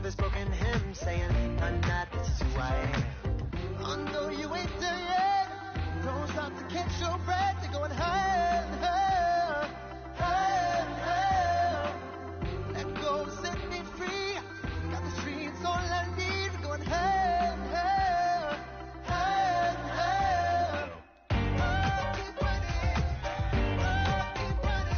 this broken hymn saying, none that this is who I am. I know you ain't there yet. Don't stop to catch your breath. They're going higher and higher, higher and higher. Let go, set me free. Got the streets all I need. We're going higher and higher, higher and higher. Keep running, keep running, keep running.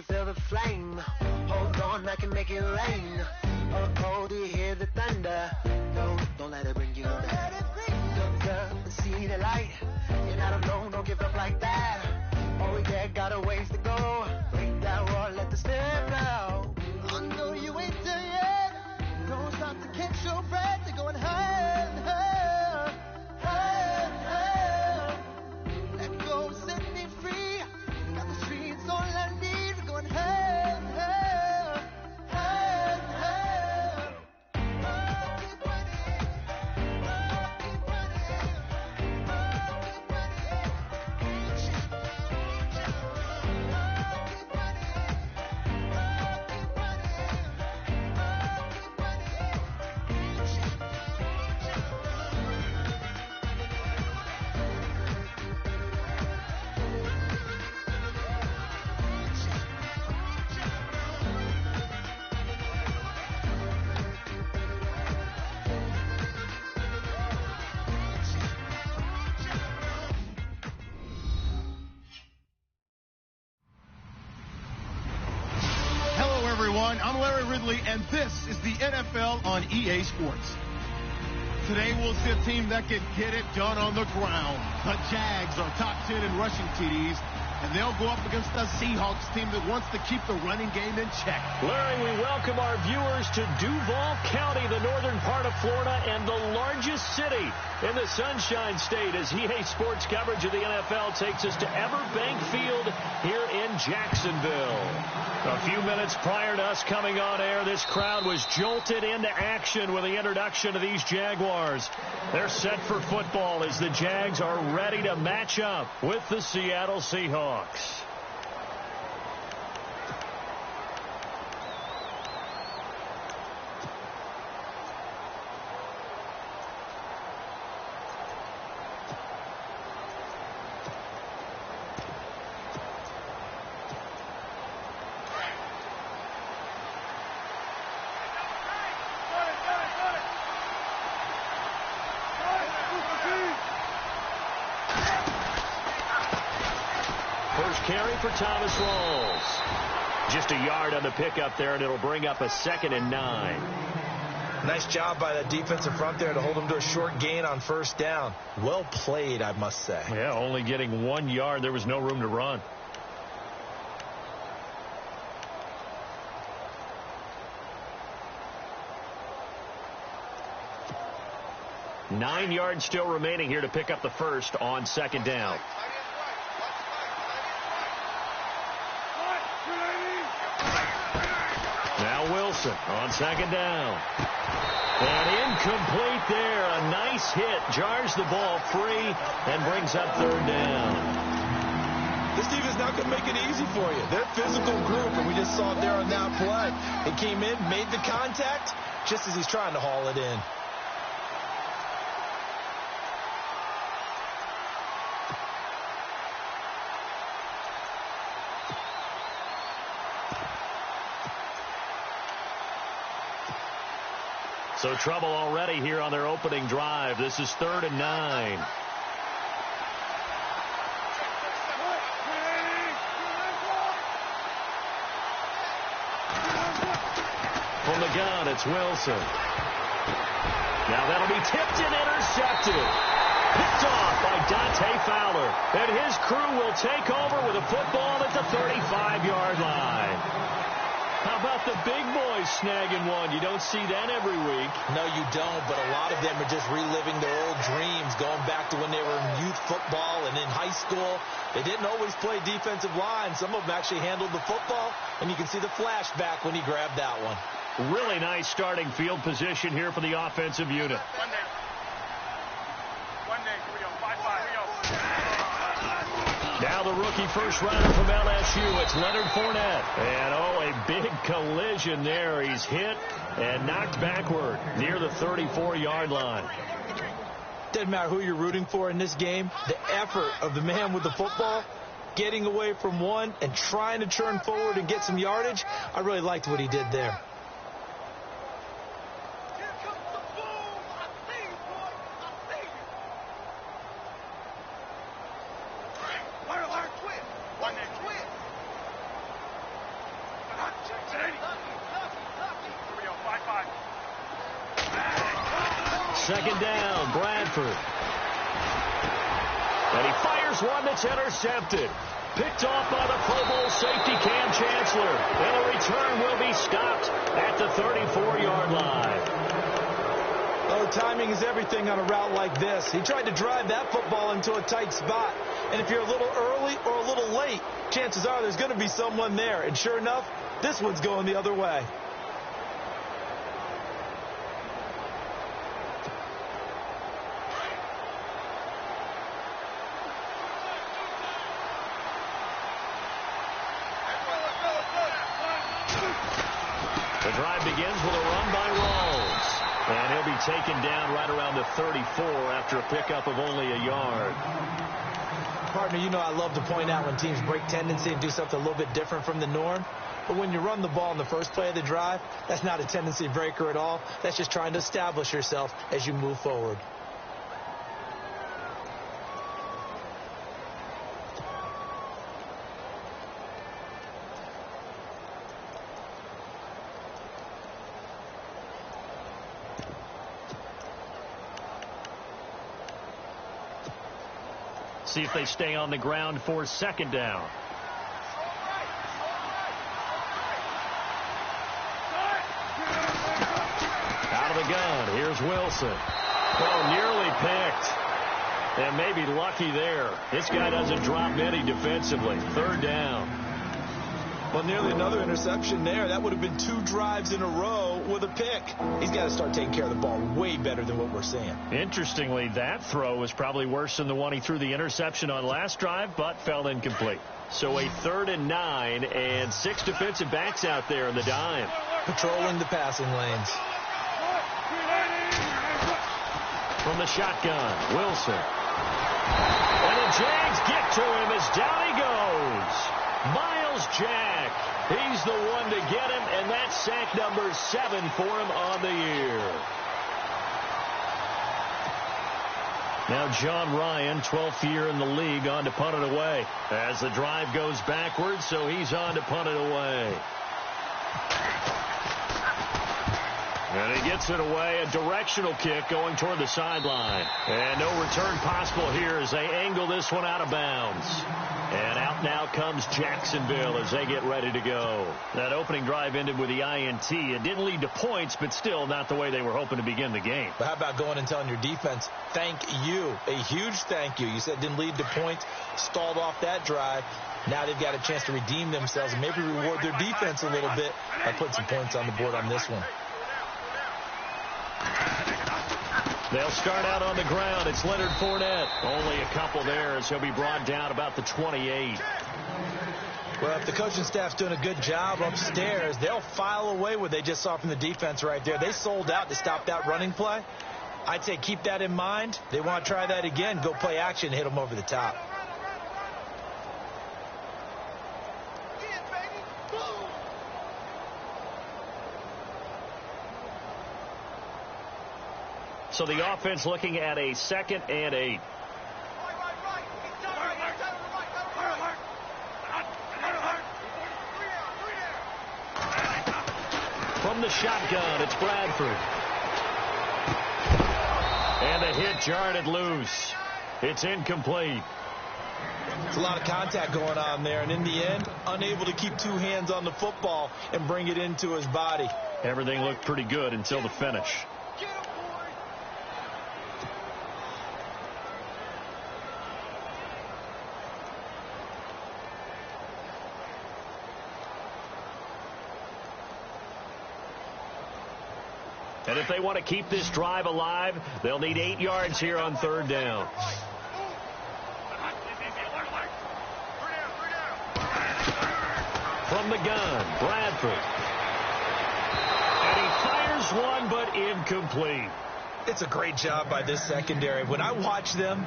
Feel the flame. Hold on, I can make it rain. Oh, do you hear the thunder? No, don't let it bring you down. Look up and see the light. You're not alone, don't give up like that. Oh, yeah, got a ways to go. Break that wall, let the step out. I know you ain't there yet. Don't stop to catch your breath. You're going higher and higher, higher and higher. Let go, set me free. Got the streets all I need. Going higher and higher, higher and higher. Keep running, keep running, keep I'm Larry Ridley, and this is the NFL on EA Sports. Today we'll see a team that can get it done on the ground. The Jags are top 10 in rushing TDs, and they'll go up against the Seahawks team that wants to keep the running game in check. Larry, we welcome our viewers to Duval County, the northern part of Florida, and the largest city in the Sunshine State, as EA Sports coverage of the NFL takes us to Everbank Field here in Jacksonville. A few minutes prior to us coming on air, this crowd was jolted into action with the introduction of these Jaguars. They're set for football as the Jags are ready to match up with the Seattle Seahawks. Carry for Thomas Rawls. Just a yard on the pickup there, and it'll bring up a 2nd and 9. Nice job by the defensive front there to hold him to a short gain on first down. Well played, I must say. Yeah, only getting 1 yard. There was no room to run. Nine yards still remaining here to pick up the first on 2nd down. Now Wilson on 2nd down. And incomplete there. A nice hit. Jars the ball free and brings up 3rd down. This defense not going to make it easy for you. They're a physical group, and we just saw it there on that play. He came in, made the contact, just as he's trying to haul it in. So trouble already here on their opening drive. This is 3rd and 9. From the gun, it's Wilson. Now that'll be tipped and intercepted. Picked off by Dante Fowler. And his crew will take over with a football at the 35-yard line. How about the big boys snagging one? You don't see that every week. No, you don't, but a lot of them are just reliving their old dreams, going back to when they were in youth football and in high school. They didn't always play defensive line. Some of them actually handled the football, and you can see the flashback when he grabbed that one. Really nice starting field position here for the offensive unit. Now the rookie first rounder from LSU, it's Leonard Fournette. And, a big collision there. He's hit and knocked backward near the 34-yard line. Doesn't matter who you're rooting for in this game. The effort of the man with the football, getting away from one and trying to turn forward and get some yardage, I really liked what he did there. Second down, Bradford. And he fires one that's intercepted. Picked off by the Pro Bowl safety Cam Chancellor. And the return will be stopped at the 34-yard line. Oh, timing is everything on a route like this. He tried to drive that football into a tight spot. And if you're a little early or a little late, chances are there's going to be someone there. And sure enough, this one's going the other way. The drive begins with a run by Rawls. And he'll be taken down right around the 34 after a pickup of only a yard. Partner, you know I love to point out when teams break tendency and do something a little bit different from the norm. But when you run the ball in the first play of the drive, that's not a tendency breaker at all. That's just trying to establish yourself as you move forward. See if they stay on the ground for second down. Out of the gun. Here's Wilson. Oh, nearly picked. And maybe lucky there. This guy doesn't drop many defensively. Third down. Well, nearly another interception there. That would have been 2 drives in a row with a pick. He's got to start taking care of the ball way better than what we're seeing. Interestingly, that throw was probably worse than the one he threw the interception on last drive, but fell incomplete. So a 3rd and 9 and 6 defensive backs out there in the dime. Patrolling the passing lanes. From the shotgun, Wilson. And the Jags get to him as down he goes. Myles Jack, he's the one to get him, and that's sack number 7 for him on the year. Now John Ryan, 12th year in the league, on to punt it away. As the drive goes backwards, so he's on to punt it away. And he gets it away, a directional kick going toward the sideline. And no return possible here as they angle this one out of bounds. And out now comes Jacksonville as they get ready to go. That opening drive ended with the INT. It didn't lead to points, but still not the way they were hoping to begin the game. But how about going and telling your defense, thank you, a huge thank you. You said it didn't lead to points, stalled off that drive. Now they've got a chance to redeem themselves and maybe reward their defense a little bit by putting some points on the board on this one. They'll start out on the ground. It's Leonard Fournette. Only a couple there as he'll be brought down about the 28. Well, if the coaching staff's doing a good job upstairs, they'll file away what they just saw from the defense right there. They sold out to stop that running play. I'd say keep that in mind. They want to try that again. Go play action, hit them over the top. So the offense looking at a 2nd and 8. From the shotgun, it's Bradford. And the hit jarred it loose. It's incomplete. There's a lot of contact going on there, and in the end, unable to keep two hands on the football and bring it into his body. Everything looked pretty good until the finish. And if they want to keep this drive alive, they'll need 8 yards here on third down. From the gun, Bradford. And he fires one, but incomplete. It's a great job by this secondary. When I watch them,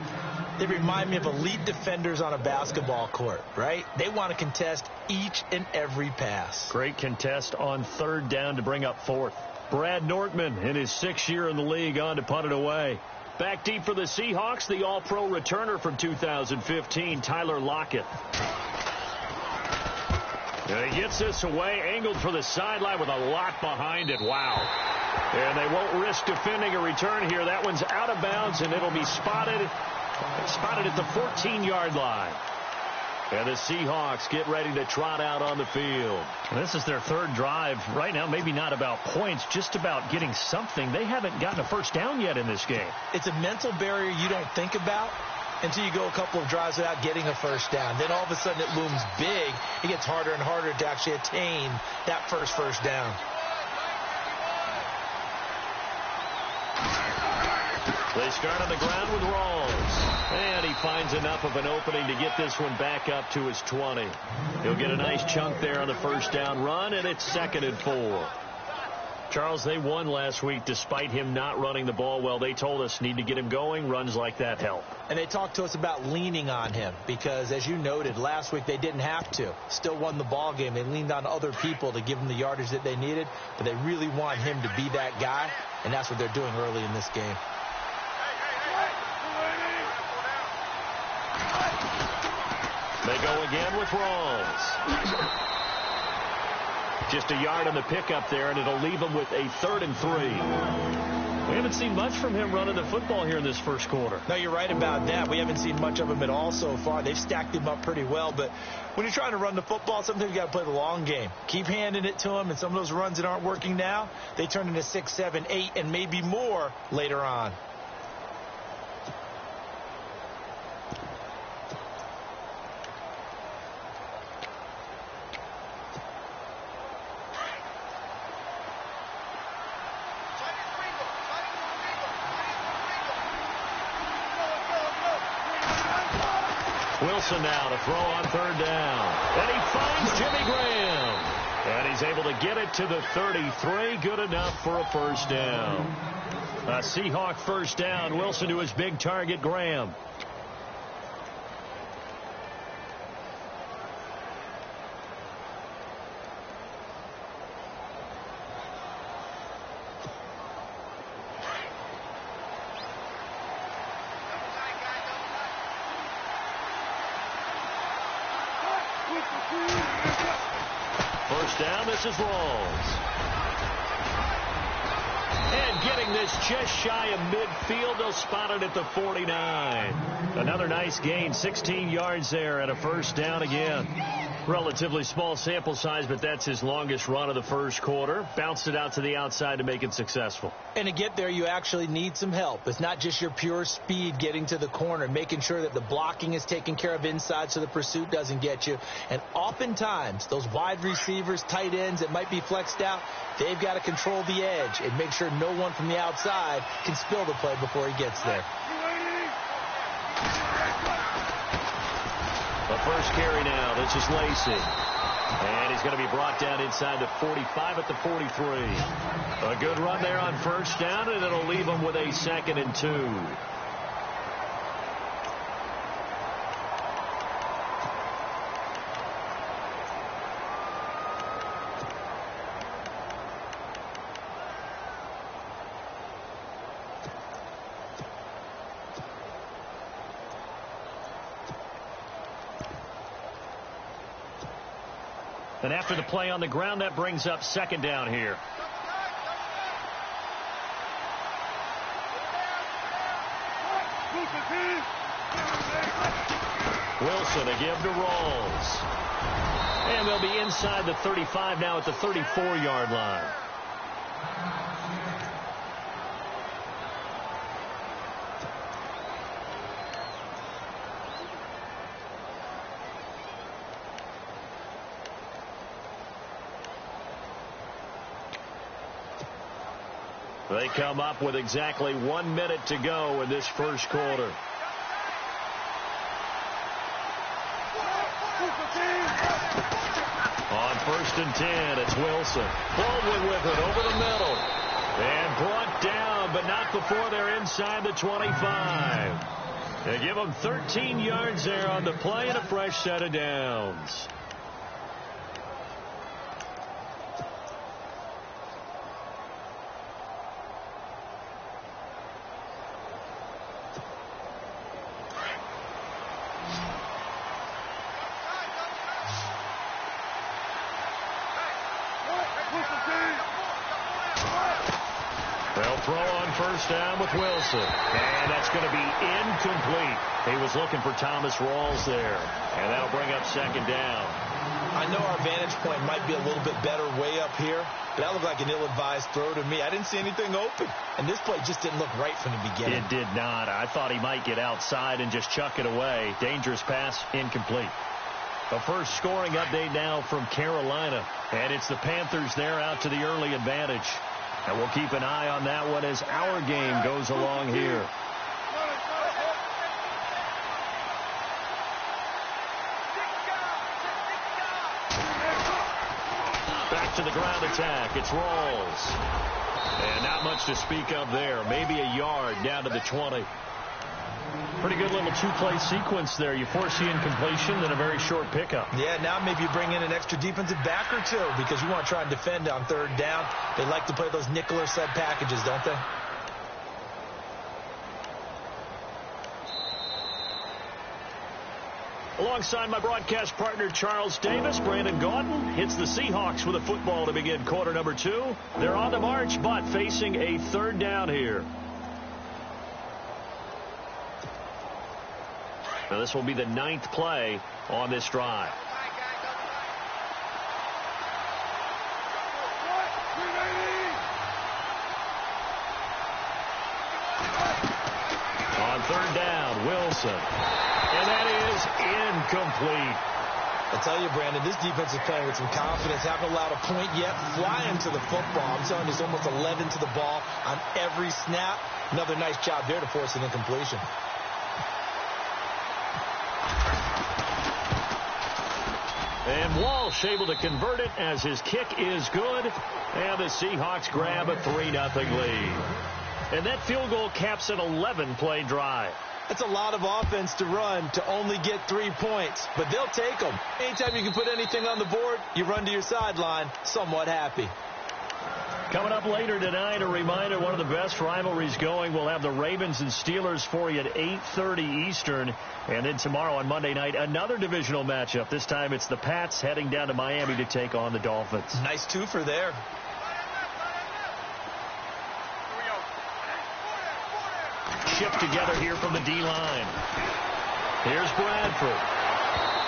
they remind me of elite defenders on a basketball court, right? They want to contest each and every pass. Great contest on third down to bring up fourth. Brad Nortman in his 6th year in the league on to punt it away. Back deep for the Seahawks, the All-Pro returner from 2015, Tyler Lockett. And he gets this away, angled for the sideline with a lot behind it. Wow. And they won't risk defending a return here. That one's out of bounds, and it'll be spotted at the 14-yard line. And the Seahawks get ready to trot out on the field. This is their third drive. Right now, maybe not about points, just about getting something. They haven't gotten a first down yet in this game. It's a mental barrier you don't think about until you go a couple of drives without getting a first down. Then all of a sudden it looms big. It gets harder and harder to actually attain that first down. They start on the ground with Rawls. And he finds enough of an opening to get this one back up to his 20. He'll get a nice chunk there on the first down run, and it's 2nd and 4. Charles, they won last week despite him not running the ball well. They told us need to get him going. Runs like that help. And they talked to us about leaning on him because, as you noted, last week they didn't have to. Still won the ball game. They leaned on other people to give them the yardage that they needed, but they really want him to be that guy, and that's what they're doing early in this game. They go again with Rawls. Just a yard on the pickup there, and it'll leave them with a 3rd and 3. We haven't seen much from him running the football here in this first quarter. No, you're right about that. We haven't seen much of him at all so far. They've stacked him up pretty well, but when you're trying to run the football, sometimes you got to play the long game. Keep handing it to him, and some of those runs that aren't working now, they turn into 6, 7, 8, and maybe more later on. Wilson now to throw on third down. And he finds Jimmy Graham. And he's able to get it to the 33. Good enough for a first down. A Seahawk first down. Wilson to his big target, Graham. First down, this is Rawls. And getting this just shy of midfield, they'll spot it at the 49. Another nice gain, 16 yards there and a first down again. Relatively small sample size, but that's his longest run of the first quarter. Bounced it out to the outside to make it successful. And to get there, you actually need some help. It's not just your pure speed getting to the corner, making sure that the blocking is taken care of inside so the pursuit doesn't get you. And oftentimes, those wide receivers, tight ends that might be flexed out, they've got to control the edge and make sure no one from the outside can spill the play before he gets there. The first carry now. This is Lacy. And he's going to be brought down inside the 45 at the 43. A good run there on first down, and it'll leave him with a 2nd and 2. And after the play on the ground, that brings up 2nd down here. Wilson, a give to Rawls. And they'll be inside the 35 now at the 34-yard line. They come up with exactly 1 minute to go in this first quarter. On 1st and 10, it's Wilson. Baldwin with it over the middle. And brought down, but not before they're inside the 25. They give them 13 yards there on the play and a fresh set of downs. They'll throw on 1st down with Wilson. And that's going to be incomplete. He was looking for Thomas Rawls there. And that'll bring up 2nd down. I know our vantage point might be a little bit better way up here, but that looked like an ill-advised throw to me. I didn't see anything open. And this play just didn't look right from the beginning. It did not. I thought he might get outside and just chuck it away. Dangerous pass, incomplete. The first scoring update now from Carolina. And it's the Panthers there out to the early advantage. And we'll keep an eye on that one as our game goes along here. Back to the ground attack. It's Rawls. And not much to speak of there. Maybe a yard down to the 20. Pretty good little two-play sequence there. You force the incompletion, then a very short pickup. Yeah, now maybe you bring in an extra defensive back or two because you want to try and defend on 3rd down. They like to play those nickel or sub packages, don't they? Alongside my broadcast partner, Charles Davis, Brandon Gaudin hits the Seahawks with a football to begin quarter number 2. They're on the march, but facing a 3rd down here. Now, this will be the 9th play on this drive. On 3rd down, Wilson. And that is incomplete. I tell you, Brandon, this defense is playing with some confidence. Haven't allowed a point yet. Flying to the football. I'm telling you, there's almost 11 to the ball on every snap. Another nice job there to force an incompletion. And Walsh able to convert it as his kick is good. And the Seahawks grab a 3-0 lead. And that field goal caps an 11-play drive. That's a lot of offense to run to only get 3 points. But they'll take them. Anytime you can put anything on the board, you run to your sideline somewhat happy. Coming up later tonight, a reminder, one of the best rivalries going. We'll have the Ravens and Steelers for you at 8:30 Eastern. And then tomorrow on Monday night, another divisional matchup. This time it's the Pats heading down to Miami to take on the Dolphins. Nice twofer there. Shift together here from the D-line. Here's Bradford.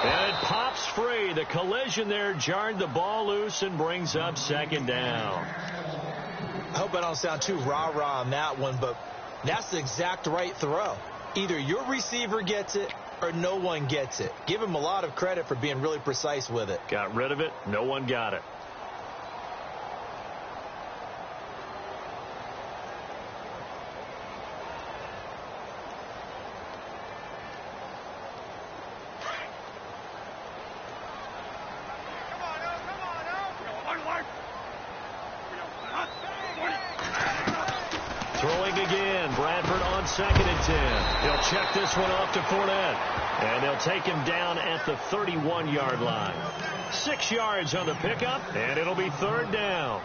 And it pops free. The collision there jarred the ball loose and brings up 2nd down. I hope I don't sound too rah-rah on that one, but that's the exact right throw. Either your receiver gets it or no one gets it. Give him a lot of credit for being really precise with it. Got rid of it. No one got it. Throwing again. Bradford on 2nd and 10. He'll check this one off to Fournette. And they'll take him down at the 31-yard line. 6 yards on the pickup, and it'll be 3rd down.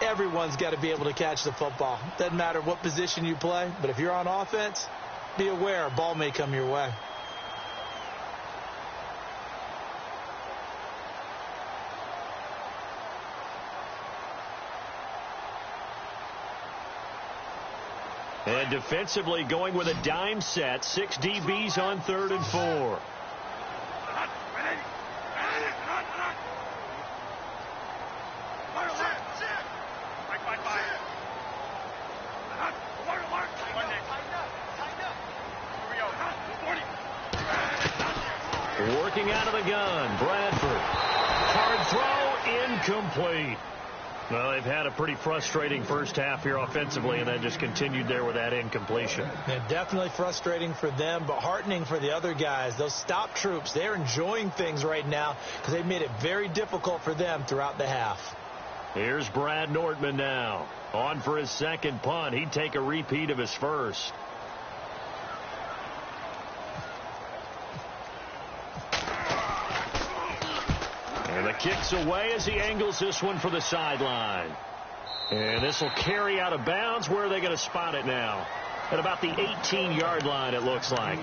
Everyone's got to be able to catch the football. Doesn't matter what position you play, but if you're on offense, be aware a ball may come your way. And defensively going with a dime set. 6 DBs on 3rd and 4. looking out of the gun. Bradford. Hard throw, incomplete. Well, they've had a pretty frustrating first half here offensively, and that just continued there with that incompletion. Yeah, definitely frustrating for them, but heartening for the other guys. Those stop troops, they're enjoying things right now because they've made it very difficult for them throughout the half. Here's Brad Nortman now. On for his second punt. He'd take a repeat of his first. And the kick's away as he angles this one for the sideline. And this will carry out of bounds. Where are they going to spot it now? At about the 18-yard line, it looks like.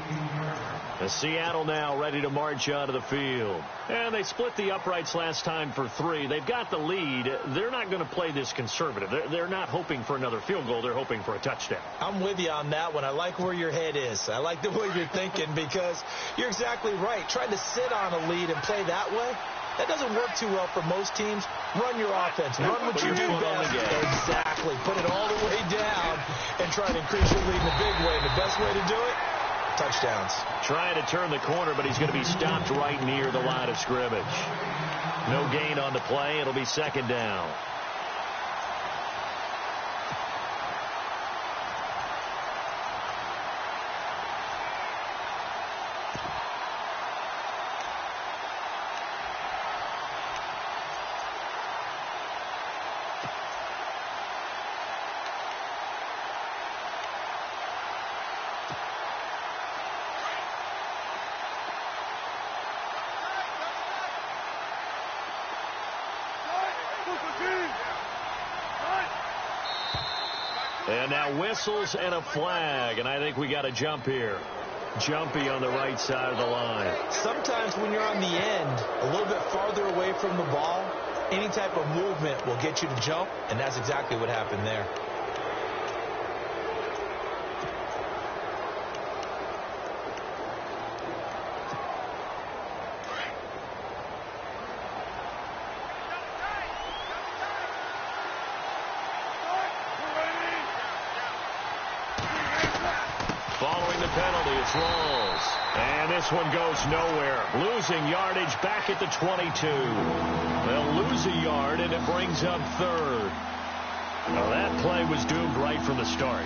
The Seattle now ready to march out of the field. And they split the uprights last time for 3. They've got the lead. They're not going to play this conservative. They're not hoping for another field goal. They're hoping for a touchdown. I'm with you on that one. I like where your head is. I like the way you're thinking because you're exactly right. Trying to sit on a lead and play that way, that doesn't work too well for most teams. Run your offense. Run what you do best. Exactly. Put it all the way down and try to increase your lead in a big way. And the best way to do it, touchdowns. Trying to turn the corner, but he's going to be stopped right near the line of scrimmage. No gain on the play. It'll be second down. And now whistles and a flag, and I think we got a jump here. Jumpy on the right side of the line. Sometimes when you're on the end, a little bit farther away from the ball, any type of movement will get you to jump, and that's exactly what happened there. Rolls. And this one goes nowhere. Losing yardage back at the 22. They'll lose a yard, and it brings up third. Now that play was doomed right from the start.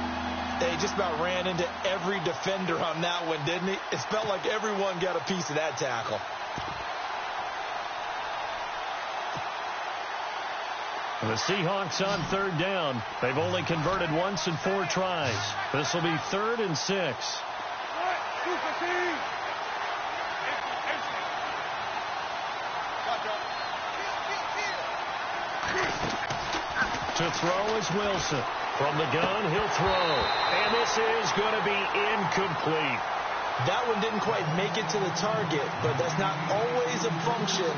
They just about ran into every defender on that one, didn't he? It felt like everyone got a piece of that tackle. The Seahawks on third down. They've only converted once in 4 tries. This will be 3rd and 6. To throw is Wilson. From the gun, he'll throw. And this is going to be incomplete. That one didn't quite make it to the target, but that's not always a function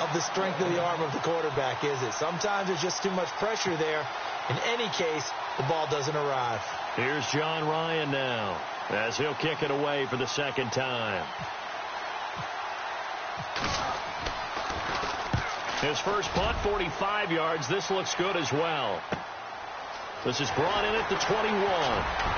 of the strength of the arm of the quarterback, is it? Sometimes there's just too much pressure there. In any case, the ball doesn't arrive. Here's John Ryan now, as he'll kick it away for the second time. His first punt, 45 yards. This looks good as well. This is brought in at the 21.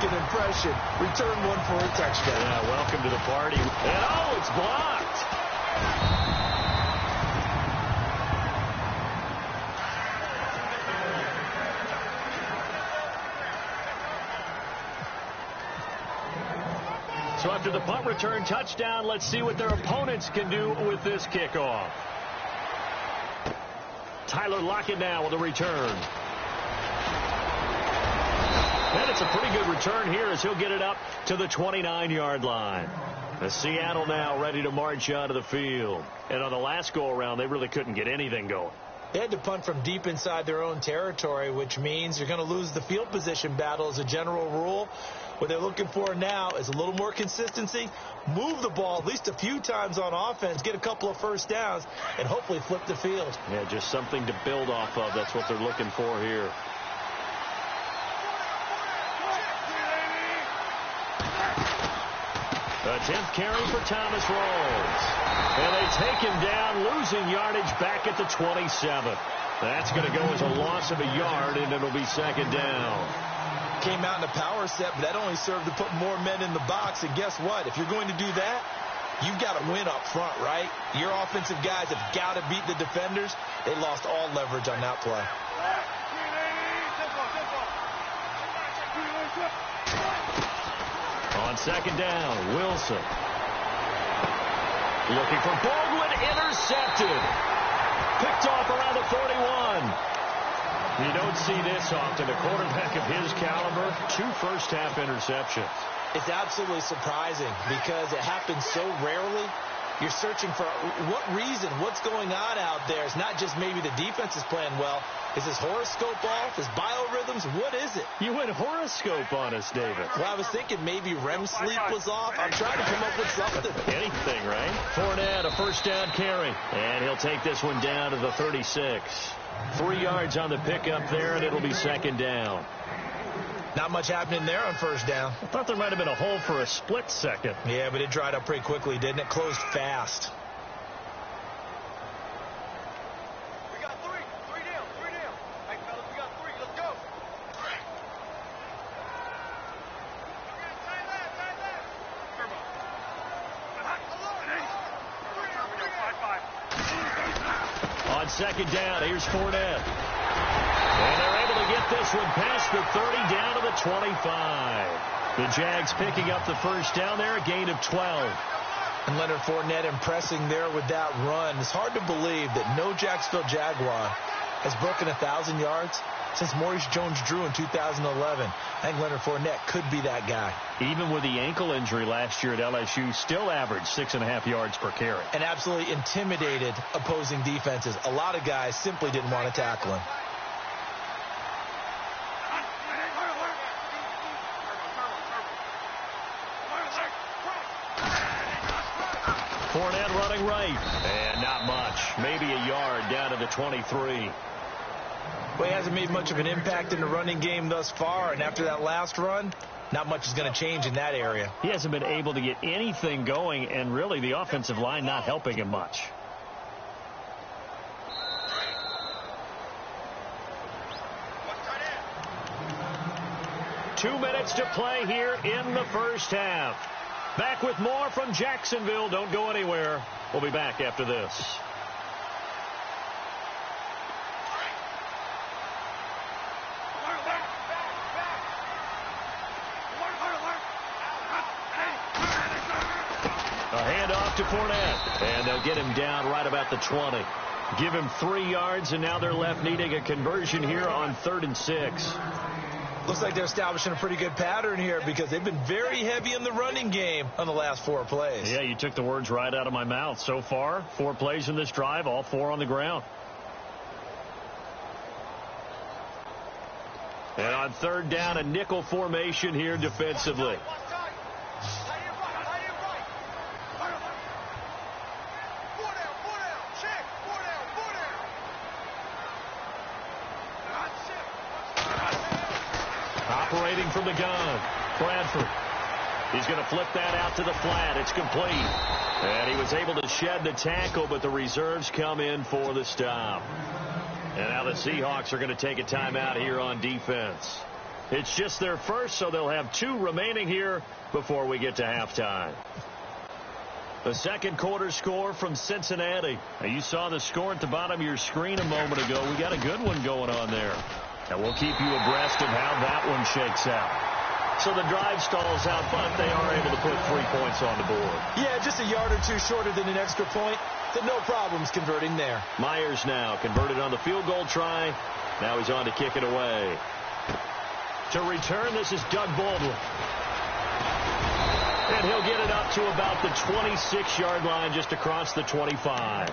Impression. Return one for a touchdown. Yeah, welcome to the party. And oh, it's blocked. So after the punt return touchdown, let's see what their opponents can do with this kickoff. Tyler Lockett now with a return. And it's a pretty good return here as he'll get it up to the 29-yard line. The Seattle now ready to march out of the field. And on the last go-around, they really couldn't get anything going. They had to punt from deep inside their own territory, which means you're going to lose the field position battle as a general rule. What they're looking for now is a little more consistency, move the ball at least a few times on offense, get a couple of first downs, and hopefully flip the field. Yeah, just something to build off of. That's what they're looking for here. The 10th carry for Thomas Rawls. And they take him down, losing yardage back at the 27. That's going to go as a loss of a yard, and it'll be second down. Came out in a power set, but that only served to put more men in the box. And guess what? If you're going to do that, you've got to win up front, right? Your offensive guys have got to beat the defenders. They lost all leverage on that play. On second down, Wilson. Looking for Baldwin, intercepted. Picked off around the 41. You don't see this often. A quarterback of his caliber, 2 first-half interceptions. It's absolutely surprising because it happens so rarely. You're searching for what reason, what's going on out there. It's not just maybe the defense is playing well. Is his horoscope off? His biorhythms? What is it? You went horoscope on us, David. Well, I was thinking maybe REM sleep was off. I'm trying to come up with something. Anything, right? Fournette, a first down carry. And he'll take this one down to the 36. 3 yards on the pickup there, and it'll be second down. Not much happening there on first down. I thought there might have been a hole for a split second. Yeah, but it dried up pretty quickly, didn't it? Closed fast. We got 3. 3 down. 3 down. Hey, fellas, we got 3. Let's go. On second down, here's Fournette. And they're able to get this one past the 30 down to the 25. The Jags picking up the first down there, a gain of 12. And Leonard Fournette impressing there with that run. It's hard to believe that no Jacksonville Jaguar has broken 1,000 yards since Maurice Jones-Drew in 2011. I think Leonard Fournette could be that guy. Even with the ankle injury last year at LSU, still averaged 6.5 yards per carry. And absolutely intimidated opposing defenses. A lot of guys simply didn't want to tackle him. Fournette running right. And not much. Maybe a yard down to the 23. Well, he hasn't made much of an impact in the running game thus far, and after that last run, not much is going to change in that area. He hasn't been able to get anything going, and really the offensive line not helping him much. Two minutes to play here in the first half. Back with more from Jacksonville. Don't go anywhere. We'll be back after this. A handoff to Fournette, and they'll get him down right about the 20. Give him 3 yards, and now they're left needing a conversion here on 3rd and 6. Looks like they're establishing a pretty good pattern here because they've been very heavy in the running game on the last 4 plays. Yeah, you took the words right out of my mouth. So far, 4 plays in this drive, all 4 on the ground. And on 3rd down, a nickel formation here defensively. Operating from the gun, Bradford. He's going to flip that out to the flat. It's complete. And he was able to shed the tackle, but the reserves come in for the stop. And now the Seahawks are going to take a timeout here on defense. It's just their first, so they'll have 2 remaining here before we get to halftime. The second quarter score from Cincinnati. Now, you saw the score at the bottom of your screen a moment ago. We got a good one going on there. And we'll keep you abreast of how that one shakes out. So the drive stalls out, but they are able to put 3 points on the board. Yeah, just a yard or 2 shorter than an extra point. So no problems converting there. Myers now converted on the field goal try. Now he's on to kick it away. To return, this is Doug Baldwin. And he'll get it up to about the 26-yard line, just across the 25.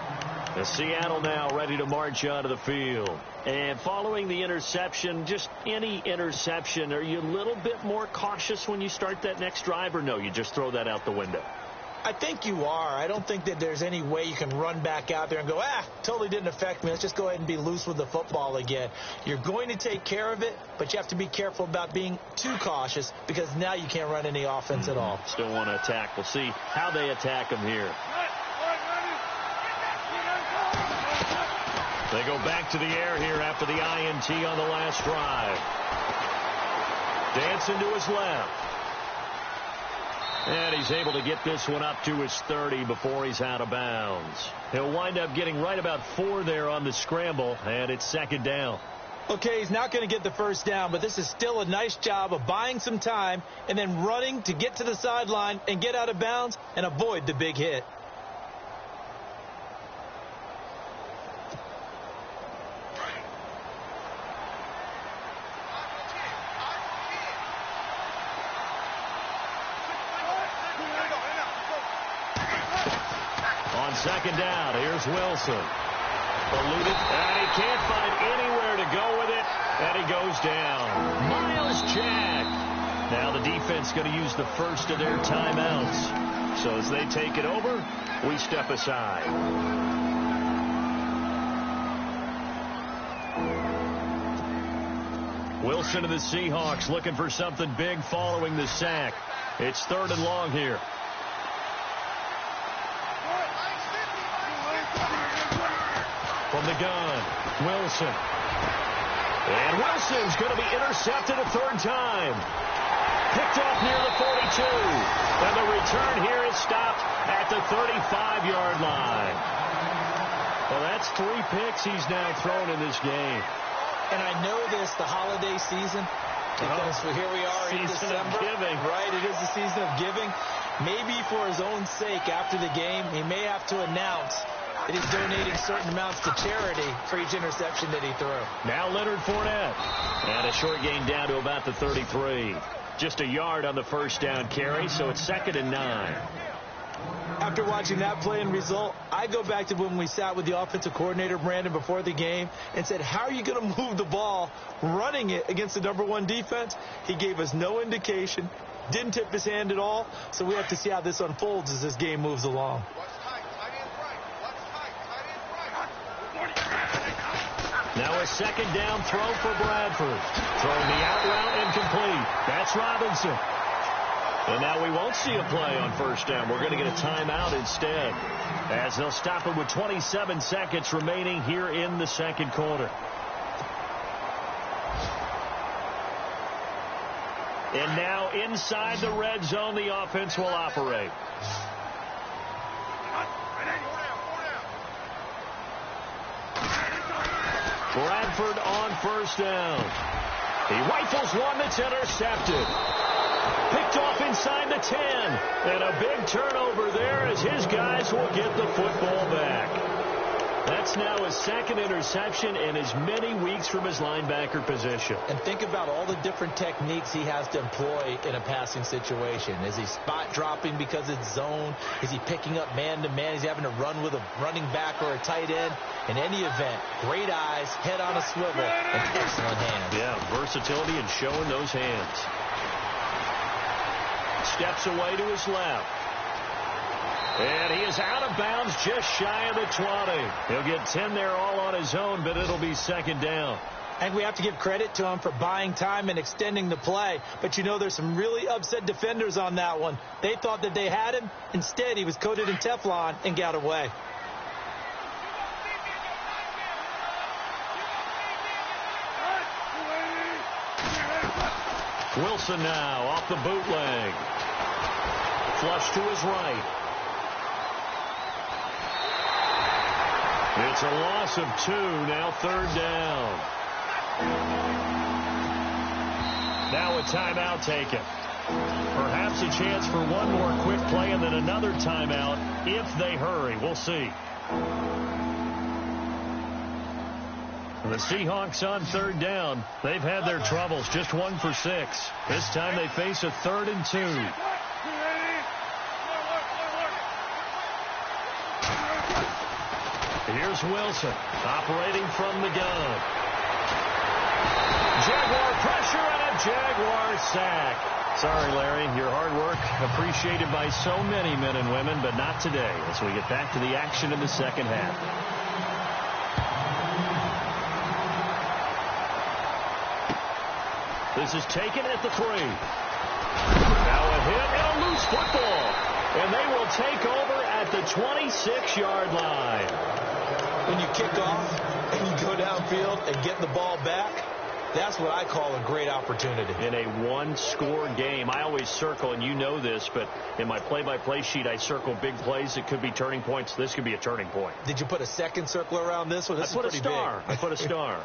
The Seattle now ready to march onto the field. And following the interception, just any interception, are you a little bit more cautious when you start that next drive, or no, you just throw that out the window? I think you are. I don't think that there's any way you can run back out there and go, totally didn't affect me. Let's just go ahead and be loose with the football again. You're going to take care of it, but you have to be careful about being too cautious because now you can't run any offense at all. Still want to attack. We'll see how they attack him here. They go back to the air here after the INT on the last drive. Dancing to his left. And he's able to get this one up to his 30 before he's out of bounds. He'll wind up getting right about 4 there on the scramble, and it's second down. Okay, he's not going to get the first down, but this is still a nice job of buying some time and then running to get to the sideline and get out of bounds and avoid the big hit. Second down, here's Wilson. Eluded, and he can't find anywhere to go with it, and he goes down. Myles Jack. Now the defense going to use the first of their timeouts. So as they take it over, we step aside. Wilson and the Seahawks looking for something big following the sack. It's 3rd and long here. From the gun, Wilson. And Wilson's going to be intercepted a 3rd time. Picked off near the 42. And the return here is stopped at the 35-yard line. Well, that's 3 picks he's now thrown in this game. And I know this, the holiday season, because here we are in December. Giving. Right, it is the season of giving. Maybe for his own sake after the game, he may have to announce that he's donating certain amounts to charity for each interception that he threw. Now Leonard Fournette. And a short gain down to about the 33. Just a yard on the first down carry, so it's 2nd and 9. After watching that play and result, I go back to when we sat with the offensive coordinator, Brandon, before the game and said, how are you going to move the ball running it against the #1 defense? He gave us no indication, didn't tip his hand at all, so we have to see how this unfolds as this game moves along. Now a 2nd down throw for Bradford. Throwing the out route incomplete. That's Robinson. And now we won't see a play on 1st down. We're going to get a timeout instead, as they'll stop it with 27 seconds remaining here in the 2nd quarter. And now inside the red zone, the offense will operate. Bradford on 1st down. He rifles one that's intercepted. Picked off inside the 10. And a big turnover there as his guys will get the football back. That's now his 2nd interception in as many weeks from his linebacker position. And think about all the different techniques he has to employ in a passing situation. Is he spot dropping because it's zone? Is he picking up man-to-man? Is he having to run with a running back or a tight end? In any event, great eyes, head on a swivel, and excellent hands. Yeah, versatility and showing those hands. Steps away to his left. And he is out of bounds just shy of the 20. He'll get 10 there all on his own, but it'll be 2nd down. And we have to give credit to him for buying time and extending the play. But, you know, there's some really upset defenders on that one. They thought that they had him. Instead, he was coated in Teflon and got away. Wilson now off the bootleg. Flush to his right. It's a loss of 2, now 3rd down. Now a timeout taken. Perhaps a chance for one more quick play and then another timeout if they hurry. We'll see. The Seahawks on 3rd down. They've had their troubles, just 1 for 6. This time they face a 3rd and 2. Here's Wilson operating from the gun. Jaguar pressure and a Jaguar sack. Sorry, Larry. Your hard work appreciated by so many men and women, but not today as we get back to the action in the second half. This is taken at the 3. Now a hit and a loose football. And they will take over at the 26-yard line. When you kick off and you go downfield and get the ball back, that's what I call a great opportunity. In a one-score game, I always circle, and you know this, but in my play-by-play sheet, I circle big plays that could be turning points. This could be a turning point. Did you put a second circle around this one? This I put a star. Big. I put a star.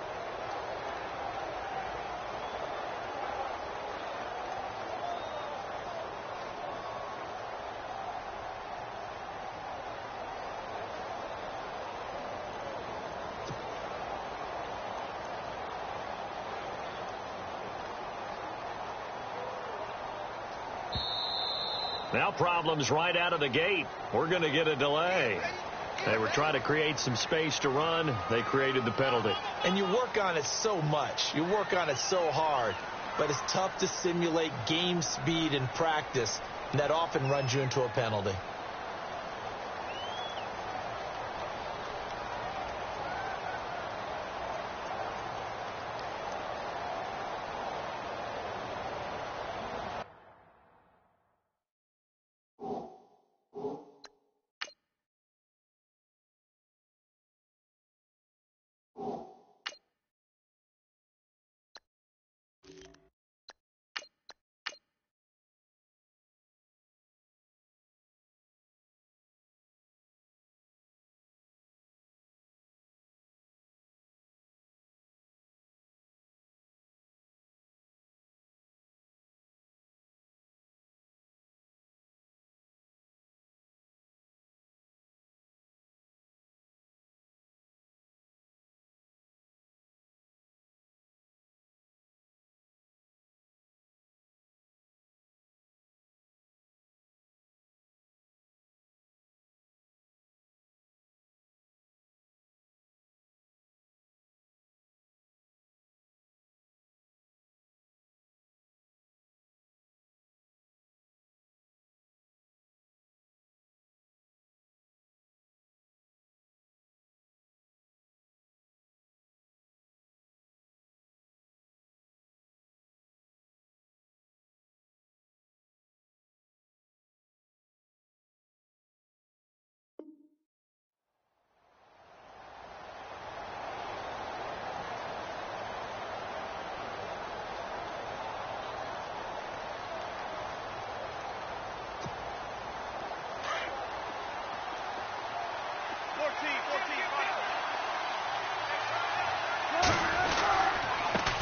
Now problems right out of the gate. We're going to get a delay. They were trying to create some space to run. They created the penalty. And you work on it so much. You work on it so hard. But it's tough to simulate game speed in practice. And that often runs you into a penalty.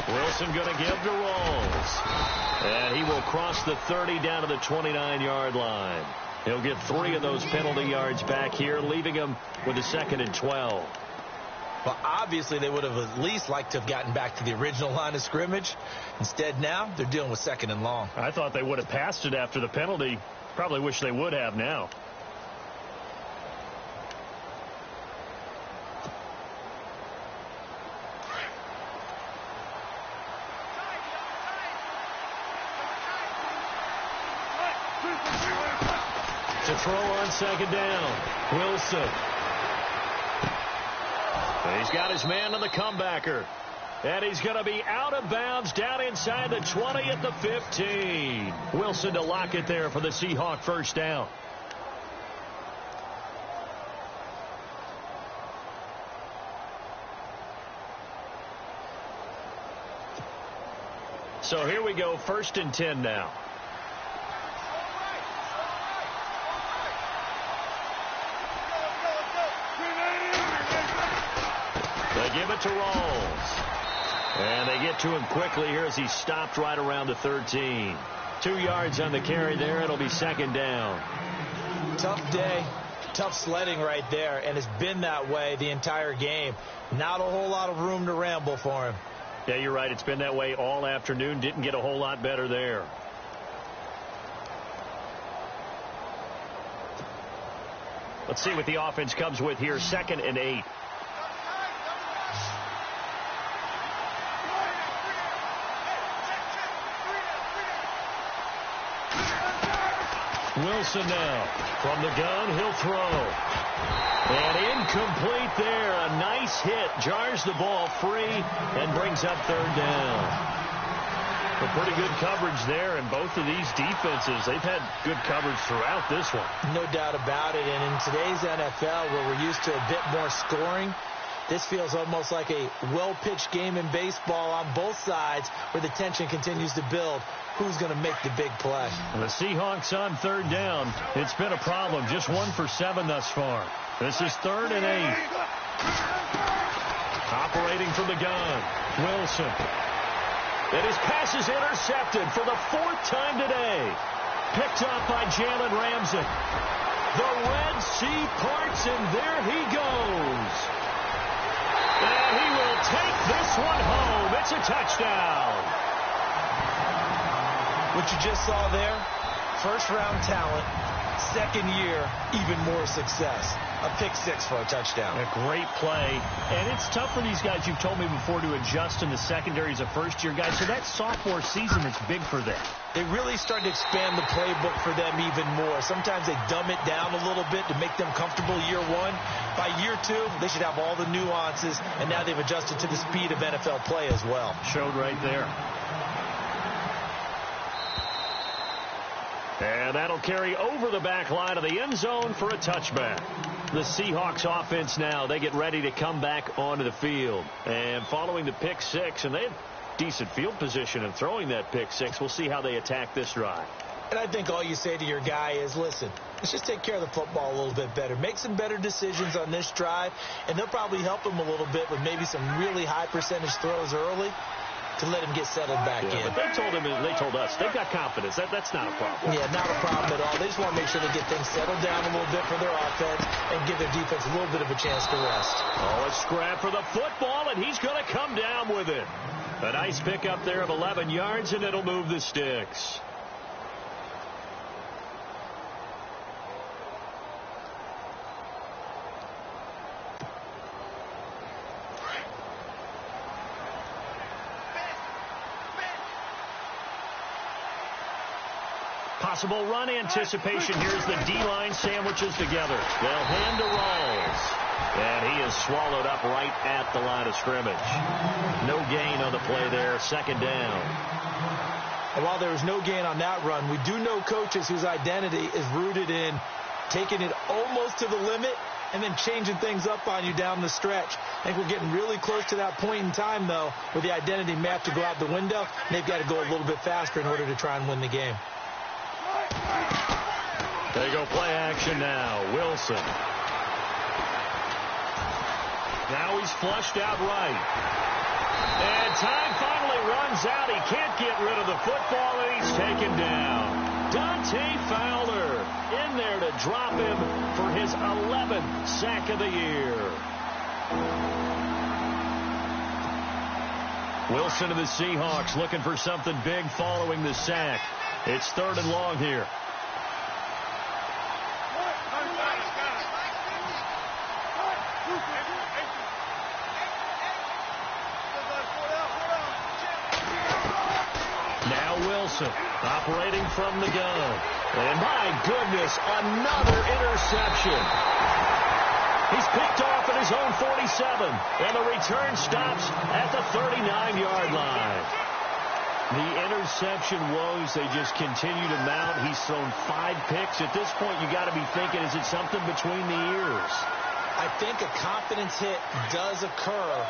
Wilson going to give to Rolls. And he will cross the 30 down to the 29-yard line. He'll get 3 of those penalty yards back here, leaving him with a 2nd and 12. Well, obviously, they would have at least liked to have gotten back to the original line of scrimmage. Instead, now they're dealing with 2nd and long. I thought they would have passed it after the penalty. Probably wish they would have now. To throw on 2nd down, Wilson. He's got his man on the comebacker. And he's going to be out of bounds down inside the 20 at the 15. Wilson to lock it there for the Seahawk first down. So here we go, 1st and 10 now. They give it to Rolls. And they get to him quickly here as he stopped right around the 13. 2 yards on the carry there. It'll be 2nd down. Tough day. Tough sledding right there. And it's been that way the entire game. Not a whole lot of room to ramble for him. Yeah, you're right. It's been that way all afternoon. Didn't get a whole lot better there. Let's see what the offense comes with here. 2nd and 8. Wilson now. From the gun, he'll throw. And incomplete there. A nice hit. Jars the ball free and brings up third down. A pretty good coverage there, and both of these defenses, they've had good coverage throughout this one. No doubt about it. And in today's NFL, where we're used to a bit more scoring, this feels almost like a well-pitched game in baseball on both sides where the tension continues to build. Who's going to make the big play? The Seahawks on third down. It's been a problem. Just 1 for 7 thus far. This is 3rd and 8. Operating from the gun, Wilson. And his pass is intercepted for the 4th time today. Picked up by Jalen Ramsey. The Red Sea parts, and there he goes. And he will take this one home. It's a touchdown. What you just saw there, first-round talent, second year, even more success. A pick-6 for a touchdown. A great play. And it's tough for these guys, you've told me before, to adjust in the secondary as a first-year guy. So that sophomore season is big for them. They really start to expand the playbook for them even more. Sometimes they dumb it down a little bit to make them comfortable year 1. By year 2, they should have all the nuances, and now they've adjusted to the speed of NFL play as well. Showed right there. And that'll carry over the back line of the end zone for a touchback. The Seahawks offense now, they get ready to come back onto the field. And following the pick 6, and they have decent field position in throwing that pick 6. We'll see how they attack this drive. And I think all you say to your guy is, listen, let's just take care of the football a little bit better. Make some better decisions on this drive, and they'll probably help him a little bit with maybe some really high percentage throws early to let him get settled back in. But they told him, and they told us, they've got confidence. That's not a problem. Yeah, not a problem at all. They just want to make sure they get things settled down a little bit for their offense and give their defense a little bit of a chance to rest. Oh, a scrap for the football, and he's going to come down with it. A nice pickup there of 11 yards, and it'll move the sticks. Possible run anticipation. Here's the D-line sandwiches together. They'll hand to Rawls. And he is swallowed up right at the line of scrimmage. No gain on the play there. 2nd down. And while there was no gain on that run, we do know coaches whose identity is rooted in taking it almost to the limit and then changing things up on you down the stretch. I think we're getting really close to that point in time, though, where the identity may have to go out the window, and they've got to go a little bit faster in order to try and win the game. They go play action now. Wilson. Now he's flushed out right. And time finally runs out. He can't get rid of the football, and he's taken down. Dante Fowler in there to drop him for his 11th sack of the year. Wilson of the Seahawks looking for something big following the sack. It's 3rd and long here. Wilson operating from the gun. And my goodness, another interception. He's picked off at his own 47. And the return stops at the 39-yard line. The interception woes, they just continue to mount. He's thrown 5 picks. At this point, you got to be thinking, is it something between the ears? I think a confidence hit does occur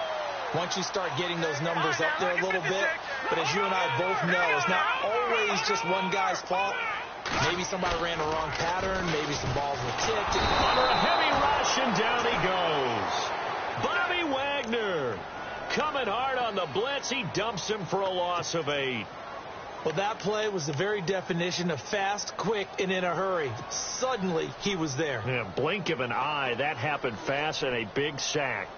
once you start getting those numbers up there a little bit. But as you and I both know, it's not always just one guy's fault. Maybe somebody ran the wrong pattern. Maybe some balls were tipped. Under a heavy rush, and down he goes. Bobby Wagner coming hard on the blitz. He dumps him for a loss of 8. Well, that play was the very definition of fast, quick, and in a hurry. Suddenly, he was there. Yeah, blink of an eye. That happened fast, and a big sack.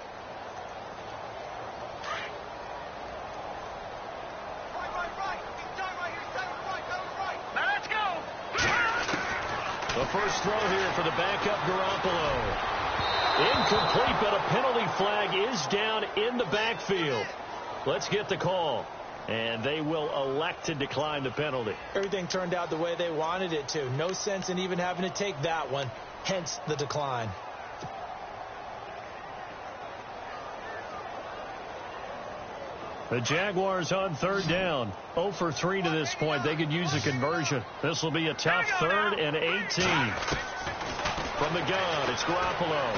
The first throw here for the backup Garoppolo. Incomplete, but a penalty flag is down in the backfield. Let's get the call. And they will elect to decline the penalty. Everything turned out the way they wanted it to. No sense in even having to take that one. Hence the decline. The Jaguars on third down. 0 for 3 to this point. They could use a conversion. This will be a tough 3rd and 18. From the gun, it's Garoppolo.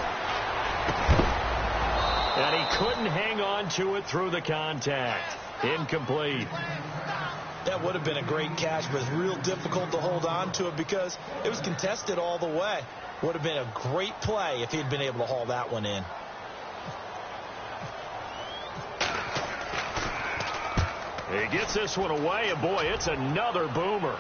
And he couldn't hang on to it through the contact. Incomplete. That would have been a great catch, but it's real difficult to hold on to it because it was contested all the way. Would have been a great play if he'd been able to haul that one in. He gets this one away, and boy, it's another boomer.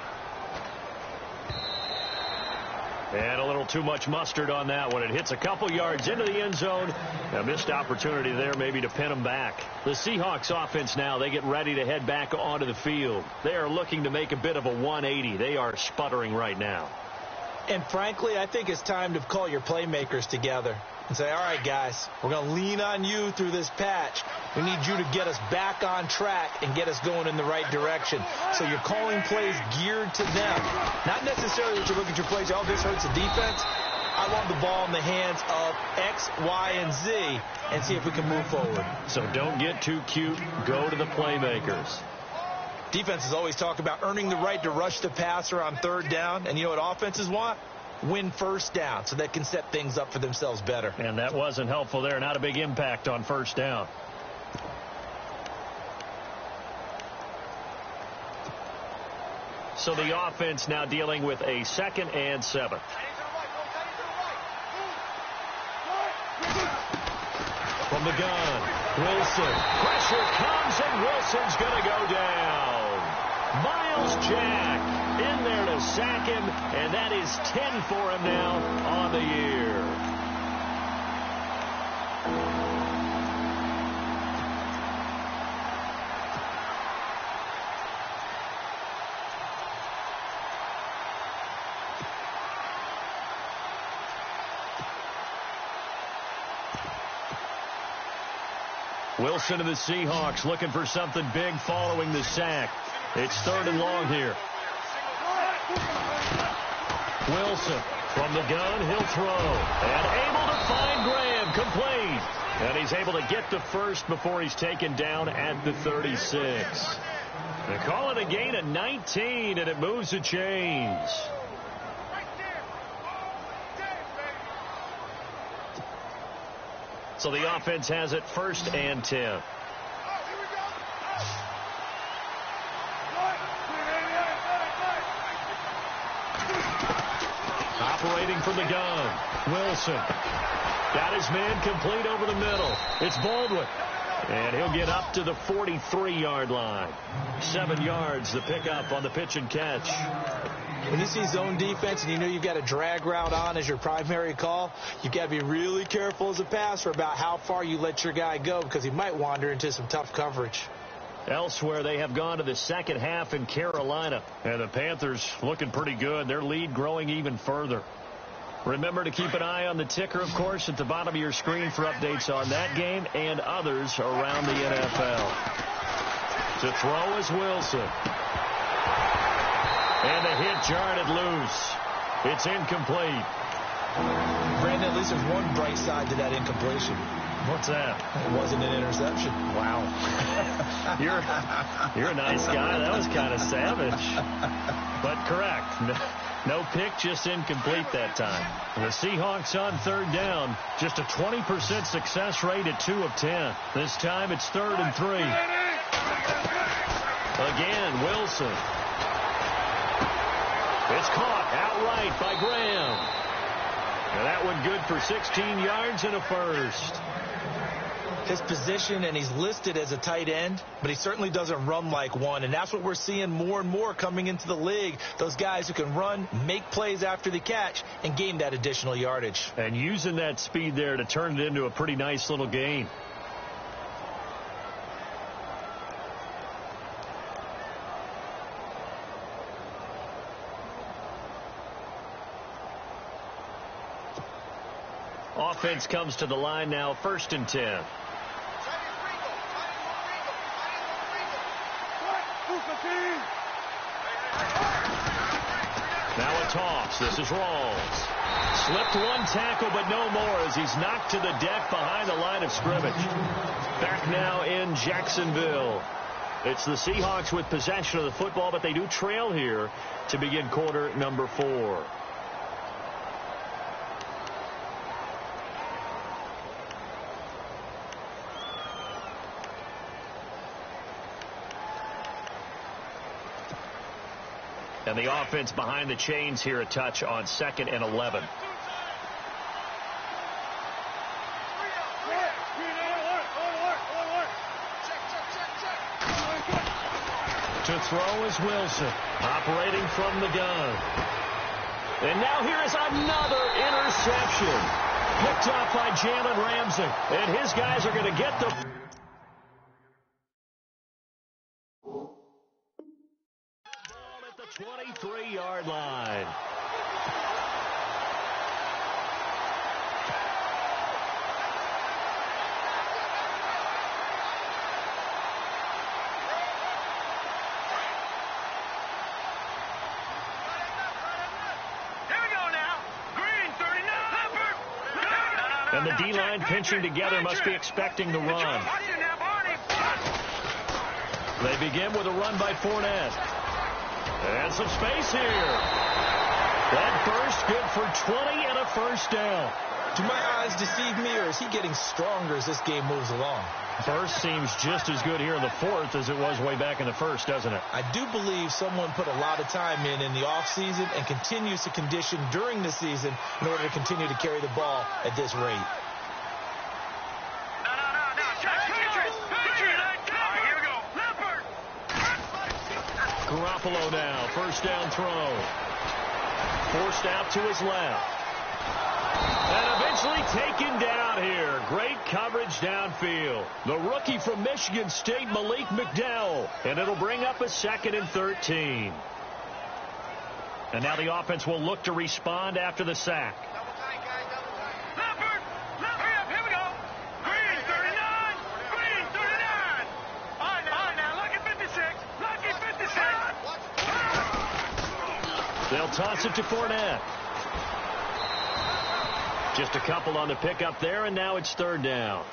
And a little too much mustard on that one. It hits a couple yards into the end zone. A missed opportunity there maybe to pin them back. The Seahawks offense now, they get ready to head back onto the field. They are looking to make a bit of a 180. They are sputtering right now. And frankly, I think it's time to call your playmakers together and say, all right, guys, we're going to lean on you through this patch. We need you to get us back on track and get us going in the right direction. So you're calling plays geared to them. Not necessarily that you look at your plays, oh, this hurts the defense. I want the ball in the hands of X, Y, and Z and see if we can move forward. So don't get too cute. Go to the playmakers. Defenses always talk about earning the right to rush the passer on third down. And you know what offenses want? Win first down so they can set things up for themselves better. And that wasn't helpful there. Not a big impact on first down. So the offense now dealing with a 2nd and 7. From the gun, Wilson. Pressure comes, and Wilson's going to go down. Miles Jack in there to sack him, and that is 10 for him now on the year. Wilson to the Seahawks looking for something big following the sack. It's 3rd and long here. Wilson from the gun, he'll throw. And able to find Graham, complete. And he's able to get to first before he's taken down at the 36. They call it a gain of 19, and it moves the chains. So the offense has it 1st and 10. Operating from the gun, Wilson. Got his man complete over the middle. It's Baldwin. And he'll get up to the 43-yard line. 7 yards the pickup on the pitch and catch. When you see zone defense and you know you've got a drag route on as your primary call, you've got to be really careful as a passer about how far you let your guy go because he might wander into some tough coverage. Elsewhere, they have gone to the second half in Carolina. And the Panthers looking pretty good. Their lead growing even further. Remember to keep an eye on the ticker, of course, at the bottom of your screen for updates on that game and others around the NFL. To throw is Wilson. And the hit jarred it loose. It's incomplete. Brandon, at least there's one bright side to that incompletion. What's that? It wasn't an interception. Wow. You're a nice guy. That was kind of savage. But correct. No pick, just incomplete that time. The Seahawks on third down. Just a 20% success rate at 2 of 10. This time it's 3rd and 3. Again, Wilson. It's caught outright by Graham. And that one good for 16 yards and a first. His position, and he's listed as a tight end, but he certainly doesn't run like one. And that's what we're seeing more and more coming into the league. Those guys who can run, make plays after the catch, and gain that additional yardage. And using that speed there to turn it into a pretty nice little gain. Offense comes to the line now, 1st and 10. Now a toss. This is Rawls. Slipped one tackle, but no more as he's knocked to the deck behind the line of scrimmage. Back now in Jacksonville. It's the Seahawks with possession of the football, but they do trail here to begin quarter number 4. And the offense behind the chains here a touch on 2nd and 11. To throw is Wilson, operating from the gun. And now here is another interception. Picked up by Jalen Ramsey. And his guys are going to get the... 23-yard line. And the D-line pinching together must be expecting the run. They begin with a run by Fournette. And some space here. That burst good for 20 and a first down. Do my eyes deceive me, or is he getting stronger as this game moves along? Burst seems just as good here in the 4th as it was way back in the 1st, doesn't it? I do believe someone put a lot of time in the offseason and continues to condition during the season in order to continue to carry the ball at this rate. Garoppolo now, first down throw. Forced out to his left. And eventually taken down here. Great coverage downfield. The rookie from Michigan State, Malik McDowell. And it'll bring up a 2nd and 13. And now the offense will look to respond after the sack. They'll toss it to Fournette. Just a couple on the pickup there, and now it's 3rd down.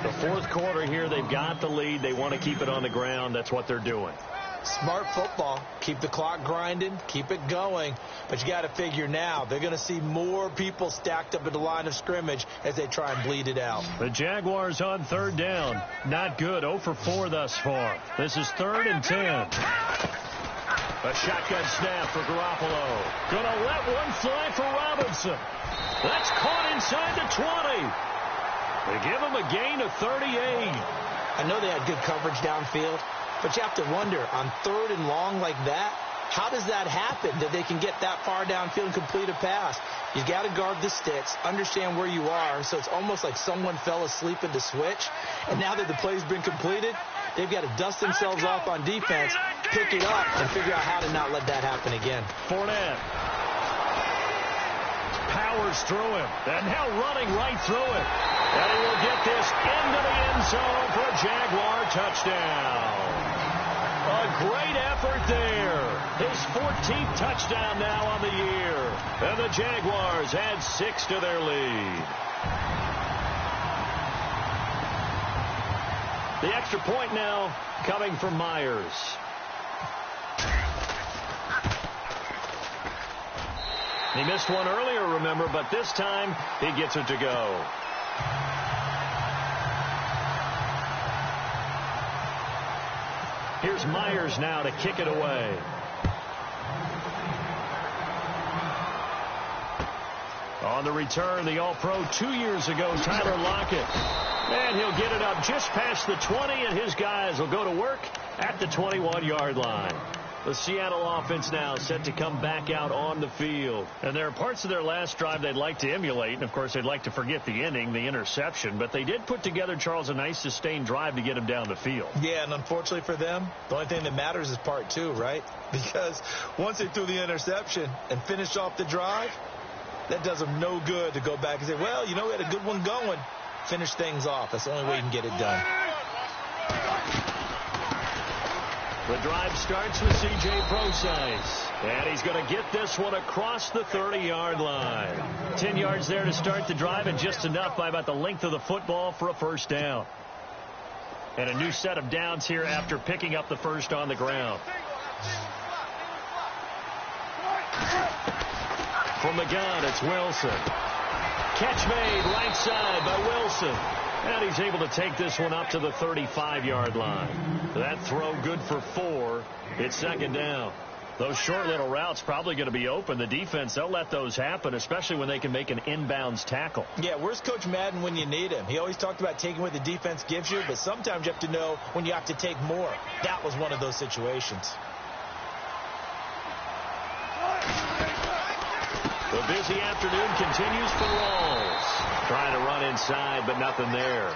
The 4th quarter here, they've got the lead. They want to keep it on the ground. That's what they're doing. Smart football. Keep the clock grinding. Keep it going. But you got to figure now, they're going to see more people stacked up at the line of scrimmage as they try and bleed it out. The Jaguars on 3rd down. Not good. 0 for 4 thus far. This is 3rd and 10. A shotgun snap for Garoppolo. Gonna let one fly for Robinson. That's caught inside the 20. They give him a gain of 38. I know they had good coverage downfield, but you have to wonder, on 3rd and long like that, how does that happen that they can get that far downfield and complete a pass? You got to guard the sticks, understand where you are, so it's almost like someone fell asleep at the switch, and now that the play's been completed, they've got to dust themselves off on defense, pick it up, and figure out how to not let that happen again. Fournette powers through him, and now running right through it. And he will get this into the end zone for a Jaguar touchdown. A great effort there. His 14th touchdown now on the year. And the Jaguars add 6 to their lead. The extra point now coming from Myers. He missed one earlier, remember, but this time he gets it to go. Here's Myers now to kick it away. On the return, the All-Pro 2 years ago, Tyler Lockett. And he'll get it up just past the 20, and his guys will go to work at the 21-yard line. The Seattle offense now set to come back out on the field. And there are parts of their last drive they'd like to emulate. And, of course, they'd like to forget the inning, the interception. But they did put together, Charles, a nice sustained drive to get him down the field. Yeah, and unfortunately for them, the only thing that matters is part 2, right? Because once they threw the interception and finished off the drive, that does them no good to go back and say, well, you know, we had a good one going. Finish things off. That's the only way you can get it done. The drive starts with C.J. Prosise. And he's going to get this one across the 30-yard line. 10 yards there to start the drive, and just enough by about the length of the football for a first down. And a new set of downs here after picking up the first on the ground. From the gun, it's Wilson. Catch made right side by Wilson. And he's able to take this one up to the 35-yard line. That throw good for 4. It's second down. Those short little routes probably going to be open. The defense, they'll let those happen, especially when they can make an inbounds tackle. Yeah, where's Coach Madden when you need him? He always talked about taking what the defense gives you, but sometimes you have to know when you have to take more. That was one of those situations. The busy afternoon continues for Rawls. Trying to run inside, but nothing there.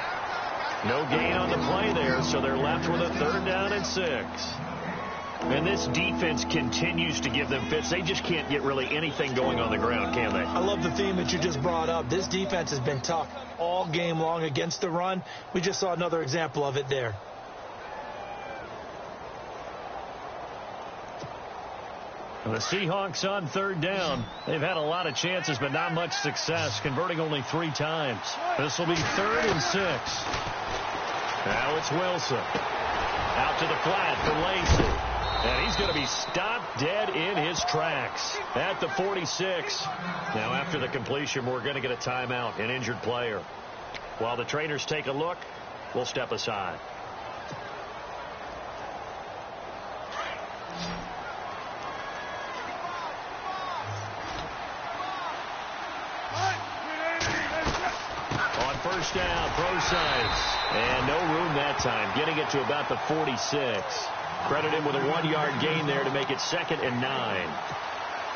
No gain on the play there, so they're left with a 3rd down and 6. And this defense continues to give them fits. They just can't get really anything going on the ground, can they? I love the theme that you just brought up. This defense has been tough all game long against the run. We just saw another example of it there. The Seahawks on 3rd down. They've had a lot of chances, but not much success, converting only 3 times. This will be 3rd and 6. Now it's Wilson. Out to the flat for Lacy. And he's going to be stopped dead in his tracks at the 46. Now, after the completion, we're going to get a timeout, an injured player. While the trainers take a look, we'll step aside. On first down, Prosise. And no room that time, getting it to about the 46. Credit him with a 1-yard gain there to make it 2nd and 9.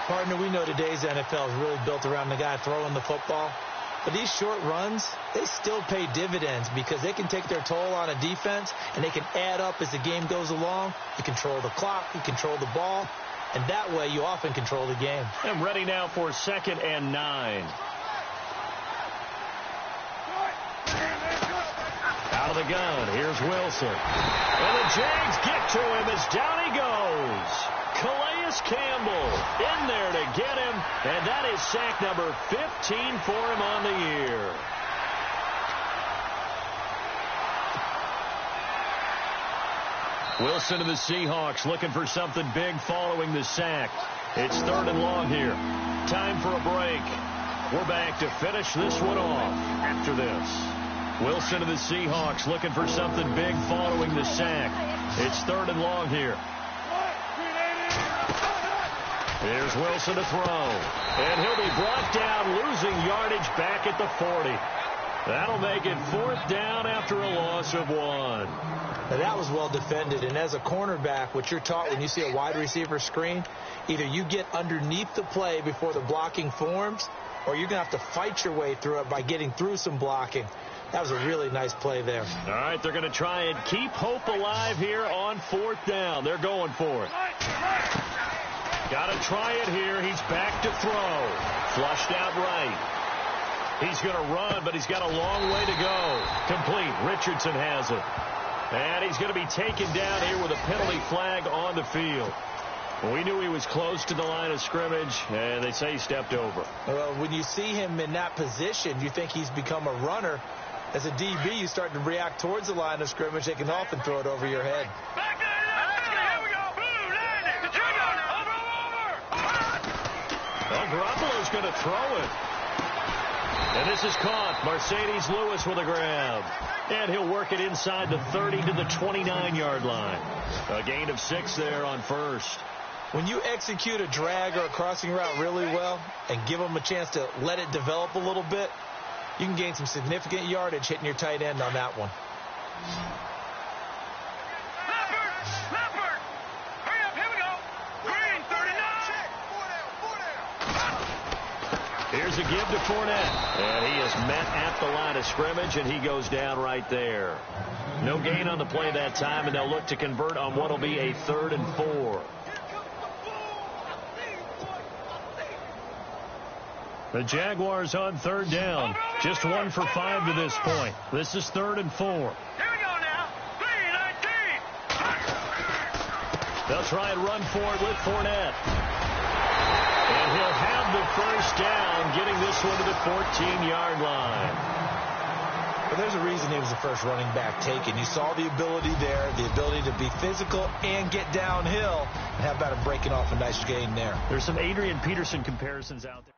Partner, we know today's NFL is really built around the guy throwing the football. But these short runs, they still pay dividends because they can take their toll on a defense, and they can add up as the game goes along. You control the clock, you control the ball, and that way you often control the game. And ready now for 2nd and 9. Out of the gun, here's Wilson. And the Jags get to him as down he goes. Calais Campbell in there to get him, and that is sack number 15 for him on the year. Wilson and the Seahawks looking for something big following the sack. It's 3rd and long here. Time for a break. We're back to finish this one off after this. Wilson and the Seahawks looking for something big following the sack. It's 3rd and long here. Here's Wilson to throw. And he'll be brought down, losing yardage back at the 40. That'll make it 4th down after a loss of 1. Now that was well defended, and as a cornerback, what you're taught when you see a wide receiver screen, either you get underneath the play before the blocking forms, or you're going to have to fight your way through it by getting through some blocking. That was a really nice play there. All right, they're going to try and keep hope alive here on 4th down. They're going for it. Got to try it here. He's back to throw. Flushed out right. He's going to run, but he's got a long way to go. Complete. Richardson has it. And he's going to be taken down here with a penalty flag on the field. We knew he was close to the line of scrimmage, and they say he stepped over. Well, when you see him in that position, you think he's become a runner. As a DB, you start to react towards the line of scrimmage. They can often throw it over your head. Well, Garoppolo's going to throw it. And this is caught. Mercedes Lewis with a grab. And he'll work it inside the 30 to the 29-yard line. A gain of 6 there on first. When you execute a drag or a crossing route really well and give them a chance to let it develop a little bit, you can gain some significant yardage hitting your tight end on that one. Leopard! Hurry up, here we go! Green, 39! Here's a give to Fournette. And he is met at the line of scrimmage, and he goes down right there. No gain on the play that time, and they'll look to convert on what will be a 3rd and 4. The Jaguars on 3rd down. Just 1 for 5 to this point. This is 3rd and 4. Here we go now. 3-19. They'll try and run for it with Fournette. And he'll have the first down, getting this one to the 14-yard line. But there's a reason he was the first running back taken. You saw the ability there, the ability to be physical and get downhill. And how about him breaking off a nice gain there? There's some Adrian Peterson comparisons out there.